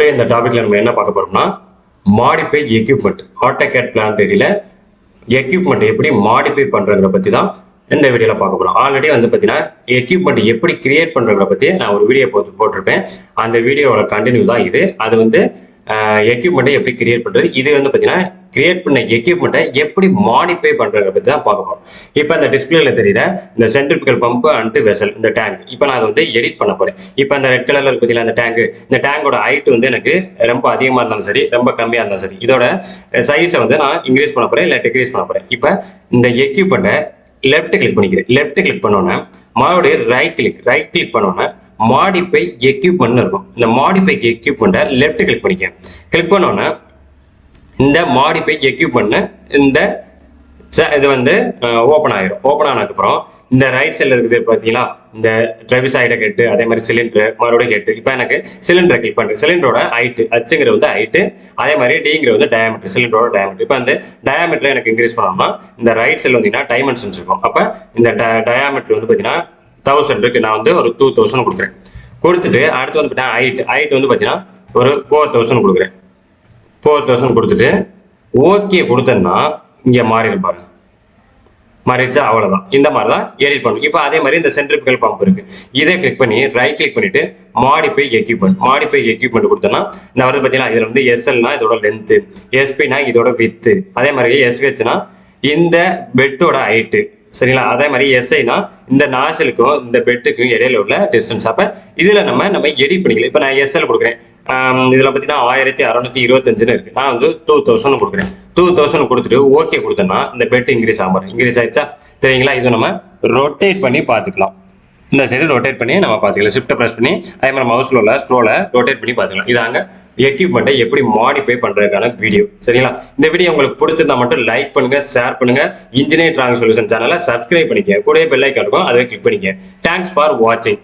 Today இந்த டாபிக்ல நம்ம என்ன பார்க்க போறோம்னா மாடிஃபை எக்யூப்மெண்ட் AutoCAD பிளான் தேடியில் எக்யூப்மெண்ட் எப்படி மாடிஃபை பண்றத பத்தி தான் இந்த வீடியோல பார்க்க போறோம். ஆல்ரெடி வந்து பார்த்தீங்கன்னா எக்யூப்மெண்ட் எப்படி கிரியேட் பண்றத பத்தி நான் ஒரு வீடியோ போட்டிருப்பேன். அந்த வீடியோவோட கண்டினியூ தான் இது. அது வந்து எக்யூப்மெண்ட்டை எப்படி கிரியேட் பண்றது, இது வந்து பார்த்தீங்கன்னா கிரியேட் பண்ண எக்யூப்மெண்ட்டை எப்படி மாடிஃபை பண்றத பத்தி தான் பார்க்க போறோம். இப்போ இந்த டிஸ்பிளேல தெரியுற இந்த சென்ட்ரிபிகல் பம்ப் அண்ட் வெசல், இந்த டேங்க் இப்போ நான் அதை வந்து எடிட் பண்ண போறேன். இப்போ அந்த ரெட் கலர்ல இருக்கு பார்த்தீங்களா, இந்த டேங்கோட ஹைட் வந்து எனக்கு ரொம்ப அதிகமாக இருந்தாலும் சரி, ரொம்ப கம்மியாக இருந்தாலும் சரி, இதோட சைஸை வந்து நான் இன்க்ரீஸ் பண்ண போறேன் இல்லை டிக்ரீஸ் பண்ண போறேன். இப்போ இந்த எக்யூப்மெண்ட்டை லெஃப்ட் கிளிக் பண்ணிக்கிறேன். லெஃப்ட் கிளிக் பண்ணோன்னே மறுபடியும் ரைட் கிளிக் பண்ணோன்னே மாடிஃபை எக்யூப்மெண்ட் இருக்கும். இந்த மாடிஃபை எக்யூப்மெண்ட்டை லெஃப்ட் கிளிக் பண்ணிக்க. கிளிக் பண்ணோன்னே இந்த மாடிஃபை எக்யூப்மெண்ட் இந்த இது வந்து ஓப்பன் ஆயிரும். ஓப்பன் ஆனதுக்கப்புறம் இந்த ரைட் சைடில் இருக்குது பார்த்தீங்களா, இந்த ட்ரெவிசைடை ஹெட்டு, அதே மாதிரி சிலிண்டர் மறுபடியும் ஹெட்டு. இப்போ எனக்கு சிலிண்டரை கிளிக் பண்ணுறேன். சிலிண்டரோட ஹைட்டு ஹச்சுங்கிற வந்து ஹைட்டு, அதே மாதிரி டிங்கிற வந்து டயாமீட்டர், சிலிண்டரோட டயாமீட்டர். இப்போ அந்த டயாமீட்டர் எனக்கு இன்க்ரீஸ் பண்ணோம்னா இந்த ரைட் சைடில் வந்தீங்கன்னா டைமென்ஷன்ஸ் இருக்கும். அப்போ இந்த டயாமீட்டர் வந்து பார்த்தீங்கன்னா 1000 இருக்கு. நான் வந்து ஒரு 2000 கொடுக்குறேன். கொடுத்துட்டு அடுத்து வந்து பார்த்தீங்கன்னா ஹைட் வந்து பார்த்தீங்கன்னா ஒரு 4000 கொடுக்குறேன். 4000 கொடுத்துட்டு ஓகே கொடுத்தேன்னா இங்கே மாறிடும் மாறிடுச்சா, அவ்வளோதான். இந்த மாதிரி தான் எடிட் பண்ணும். இப்போ அதே மாதிரி இந்த சென்ட்ரிபிகல் பம்ப் இருக்கு, இதை கிளிக் பண்ணி ரைட் கிளிக் பண்ணிட்டு மாடிஃபை எக்யூப்மெண்ட் கொடுத்தோன்னா இந்த வருது பார்த்தீங்கன்னா இதில் வந்து எஸ்எல்னா இதோட லென்த்து, எஸ்பினா இதோட வித்து, அதே மாதிரி எஸ்ஹெச்னா இந்த பெட்டோட ஹைட்டு, சரிங்களா. அதே மாதிரி எஸ்ஐனா இந்த நாசிலுக்கும் இந்த பெட்டுக்கும் இடையில உள்ள டிஸ்டன்ஸ். அப்போ இதில் நம்ம எடிட் பண்ணிக்கலாம். இப்போ நான் எஸ்எல் கொடுக்குறேன். இதில் பார்த்தீங்கன்னா 1625 இருக்கு. நான் வந்து 2000 கொடுக்குறேன். 2000 கொடுத்துட்டு ஓகே கொடுத்தேன்னா இந்த பெட் இன்க்ரீஸ் ஆயிடுச்சா தெரியுங்களா. இது நம்ம ரொட்டேட் பண்ணி பார்த்துக்கலாம். இந்த சைடு ரொட்டேட் பண்ணி நம்ம பார்த்துக்கலாம். ஷிஃப்ட்டை ப்ரெஸ் பண்ணி அதே மாதிரி மவுஸ்ல உள்ள ஸ்க்ரோலை ரொட்டேட் பண்ணி பார்த்துக்கலாம். இதாங்க எக்யூப்மெண்ட்டை எப்படி மாடிஃபை பண்றதுக்கான வீடியோ, சரிங்களா. இந்த வீடியோ உங்களுக்கு பிடிச்சிருந்தா மட்டும் லைக் பண்ணுங்க, ஷேர் பண்ணுங்க. இன்ஜினியர் டிராயிங் சொல்யூஷன் சேனலை சப்ஸ்கிரைப் பண்ணிக்க, கூடவே பெல் ஐக்கான் இருக்கும், அதை கிளிக் பண்ணிக்க. தேங்க்ஸ் ஃபார் வாட்சிங்.